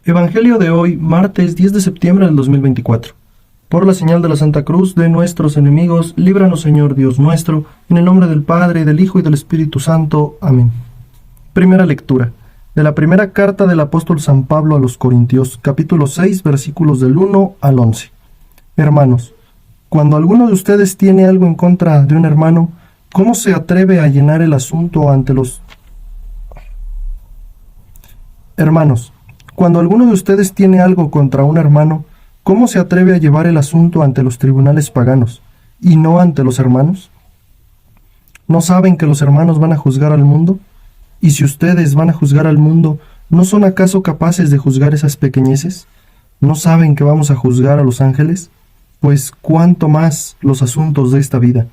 Evangelio de hoy, martes 10 de septiembre del 2024. Por la señal de la Santa Cruz de nuestros enemigos, líbranos, Señor Dios nuestro, en el nombre del Padre, del Hijo y del Espíritu Santo. Amén. Primera lectura de la primera carta del apóstol San Pablo a los Corintios, capítulo 6, versículos del 1 al 11. Hermanos, cuando alguno de ustedes tiene algo en contra de un hermano, ¿cómo se atreve a llenar el asunto ante los... Hermanos, cuando alguno de ustedes tiene algo contra un hermano, ¿cómo se atreve a llevar el asunto ante los tribunales paganos y no ante los hermanos? ¿No saben que los hermanos van a juzgar al mundo? Y si ustedes van a juzgar al mundo, ¿no son acaso capaces de juzgar esas pequeñeces? ¿No saben que vamos a juzgar a los ángeles? Pues cuánto más los asuntos de esta vida.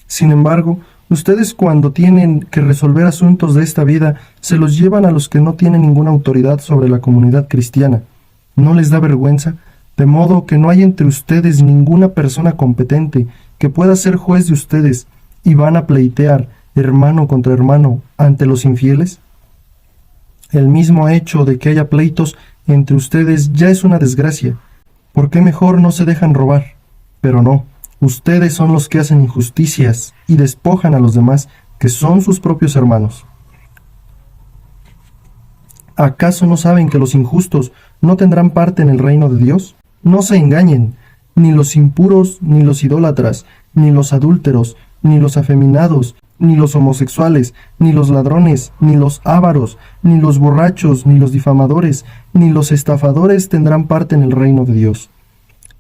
Sin embargo, ustedes cuando tienen que resolver asuntos de esta vida, se los llevan a los que no tienen ninguna autoridad sobre la comunidad cristiana. ¿No les da vergüenza? De modo que no hay entre ustedes ninguna persona competente que pueda ser juez de ustedes, y van a pleitear hermano contra hermano ante los infieles. El mismo hecho de que haya pleitos entre ustedes ya es una desgracia. ¿Por qué mejor no se dejan robar? Pero no, ustedes son los que hacen injusticias y despojan a los demás, que son sus propios hermanos. ¿Acaso no saben que los injustos no tendrán parte en el reino de Dios? No se engañen, ni los impuros, ni los idólatras, ni los adúlteros, ni los afeminados, ni los homosexuales, ni los ladrones, ni los ávaros, ni los borrachos, ni los difamadores, ni los estafadores tendrán parte en el reino de Dios.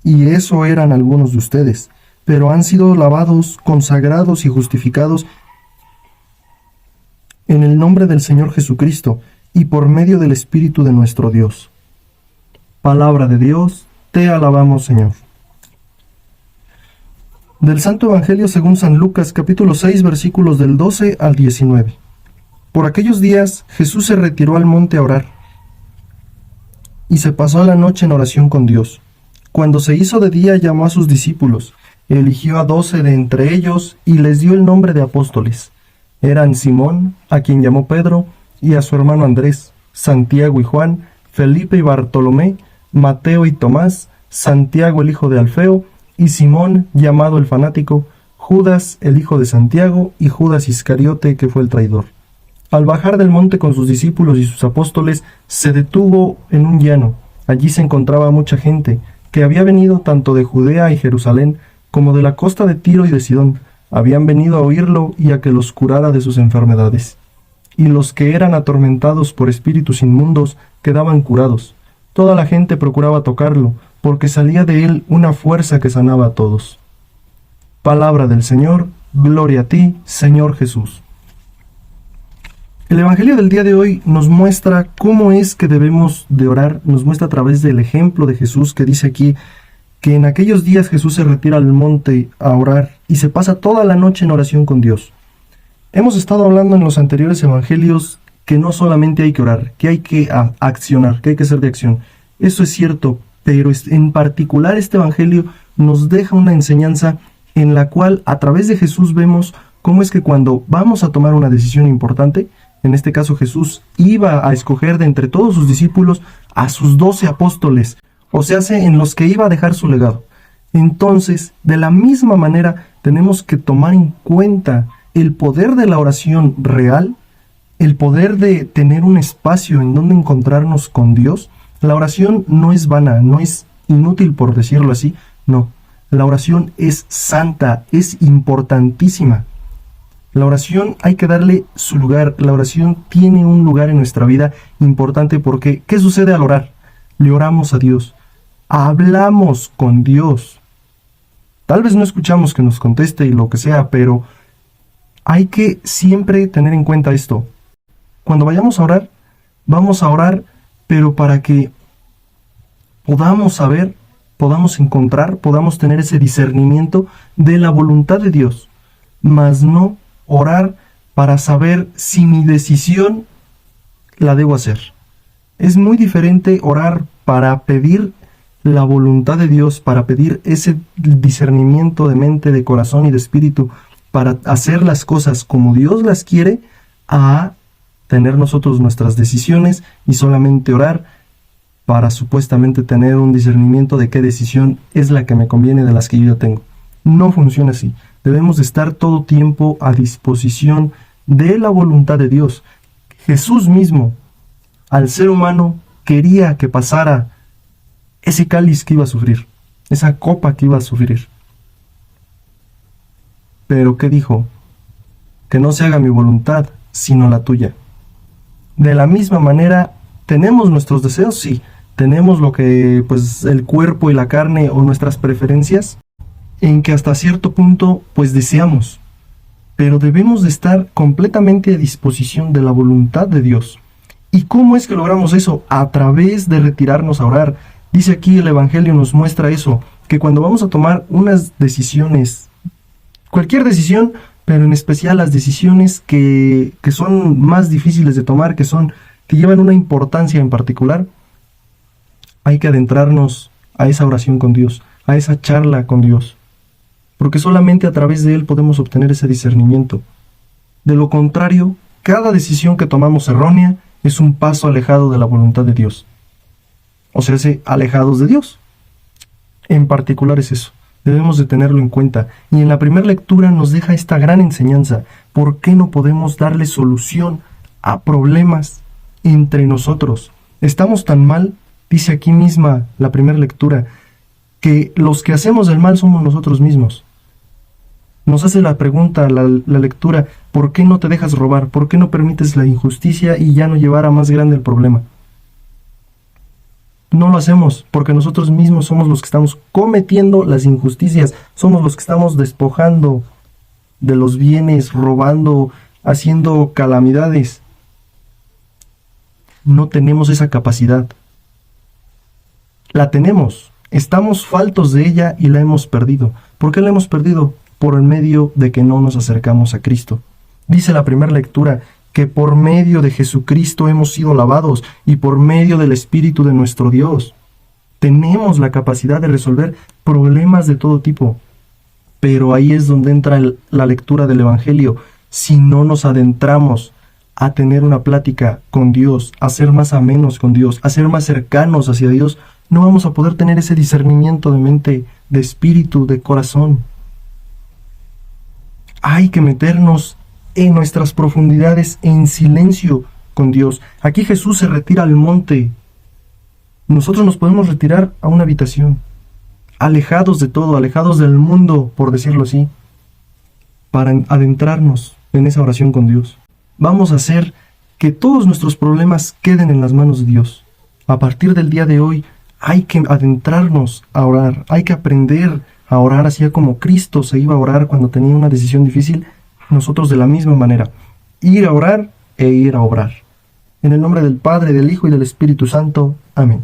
Y eso eran algunos de ustedes, pero han sido lavados, consagrados y justificados en el nombre del Señor Jesucristo y por medio del Espíritu de nuestro Dios. Palabra de Dios, te alabamos, Señor. Del Santo Evangelio según San Lucas, capítulo 6, versículos del 12 al 19. Por aquellos días Jesús se retiró al monte a orar, y se pasó la noche en oración con Dios. Cuando se hizo de día, llamó a sus discípulos, eligió a 12 de entre ellos, y les dio el nombre de apóstoles. Eran Simón, a quien llamó Pedro, y a su hermano Andrés, Santiago y Juan, Felipe y Bartolomé, Mateo y Tomás, Santiago el hijo de Alfeo, y Simón, llamado el fanático, Judas, el hijo de Santiago, y Judas Iscariote, que fue el traidor. Al bajar del monte con sus discípulos y sus apóstoles, se detuvo en un llano. Allí se encontraba mucha gente, que había venido tanto de Judea y Jerusalén, como de la costa de Tiro y de Sidón. Habían venido a oírlo y a que los curara de sus enfermedades. Y los que eran atormentados por espíritus inmundos quedaban curados. Toda la gente procuraba tocarlo, porque salía de él una fuerza que sanaba a todos. Palabra del Señor, gloria a ti, Señor Jesús. El Evangelio del día de hoy nos muestra cómo es que debemos de orar, nos muestra a través del ejemplo de Jesús, que dice aquí que en aquellos días Jesús se retira al monte a orar y se pasa toda la noche en oración con Dios. Hemos estado hablando en los anteriores Evangelios que no solamente hay que orar, que hay que accionar, que hay que ser de acción. Eso es cierto, pero en particular este Evangelio nos deja una enseñanza en la cual a través de Jesús vemos cómo es que cuando vamos a tomar una decisión importante, en este caso Jesús iba a escoger de entre todos sus discípulos a sus 12 apóstoles, o sea, en los que iba a dejar su legado. Entonces, de la misma manera, tenemos que tomar en cuenta el poder de la oración real, el poder de tener un espacio en donde encontrarnos con Dios. La oración no es vana, no es inútil por decirlo así, no. La oración es santa, es importantísima. La oración hay que darle su lugar. La oración tiene un lugar en nuestra vida importante porque, ¿qué sucede al orar? Le oramos a Dios, hablamos con Dios. Tal vez no escuchamos que nos conteste y lo que sea, pero hay que siempre tener en cuenta esto. Cuando vayamos a orar, pero para que podamos saber, podamos encontrar, podamos tener ese discernimiento de la voluntad de Dios, mas no orar para saber si mi decisión la debo hacer. Es muy diferente orar para pedir la voluntad de Dios, para pedir ese discernimiento de mente, de corazón y de espíritu, para hacer las cosas como Dios las quiere, a tener nosotros nuestras decisiones y solamente orar para supuestamente tener un discernimiento de qué decisión es la que me conviene de las que yo ya tengo. No funciona así. Debemos de estar todo tiempo a disposición de la voluntad de Dios. Jesús mismo, al ser humano, quería que pasara ese cáliz que iba a sufrir, esa copa que iba a sufrir. Pero ¿qué dijo? Que no se haga mi voluntad, sino la tuya. De la misma manera, ¿tenemos nuestros deseos? Sí. ¿Tenemos lo que, pues, el cuerpo y la carne o nuestras preferencias? En que hasta cierto punto, pues, deseamos. Pero debemos de estar completamente a disposición de la voluntad de Dios. ¿Y cómo es que logramos eso? A través de retirarnos a orar. Dice aquí el Evangelio, nos muestra eso, que cuando vamos a tomar unas decisiones, cualquier decisión, pero en especial las decisiones que son más difíciles de tomar, que llevan una importancia en particular, hay que adentrarnos a esa oración con Dios, a esa charla con Dios, porque solamente a través de Él podemos obtener ese discernimiento. De lo contrario, cada decisión que tomamos errónea es un paso alejado de la voluntad de Dios. O sea, alejados de Dios. En particular es eso. Debemos de tenerlo en cuenta. Y en la primera lectura nos deja esta gran enseñanza. ¿Por qué no podemos darle solución a problemas entre nosotros? Estamos tan mal, dice aquí misma la primera lectura, que los que hacemos el mal somos nosotros mismos. Nos hace la pregunta, la lectura, ¿por qué no te dejas robar? ¿Por qué no permites la injusticia y ya no llevar a más grande el problema? No lo hacemos porque nosotros mismos somos los que estamos cometiendo las injusticias, somos los que estamos despojando de los bienes, robando, haciendo calamidades. No tenemos esa capacidad. La tenemos, estamos faltos de ella y la hemos perdido. ¿Por qué la hemos perdido? Por el medio de que no nos acercamos a Cristo. Dice la primera lectura que por medio de Jesucristo hemos sido lavados y por medio del Espíritu de nuestro Dios. Tenemos la capacidad de resolver problemas de todo tipo. Pero ahí es donde entra la lectura del Evangelio. Si no nos adentramos a tener una plática con Dios, a ser más amenos con Dios, a ser más cercanos hacia Dios, no vamos a poder tener ese discernimiento de mente, de espíritu, de corazón. Hay que meternos en nuestras profundidades en silencio con Dios. Aquí Jesús se retira al monte. Nosotros nos podemos retirar a una habitación, alejados de todo, alejados del mundo, por decirlo así, para adentrarnos en esa oración con Dios. Vamos a hacer que todos nuestros problemas queden en las manos de Dios. A partir del día de hoy hay que adentrarnos a orar, hay que aprender a orar así como Cristo se iba a orar cuando tenía una decisión difícil. Nosotros de la misma manera, ir a orar e ir a obrar. En el nombre del Padre, del Hijo y del Espíritu Santo. Amén.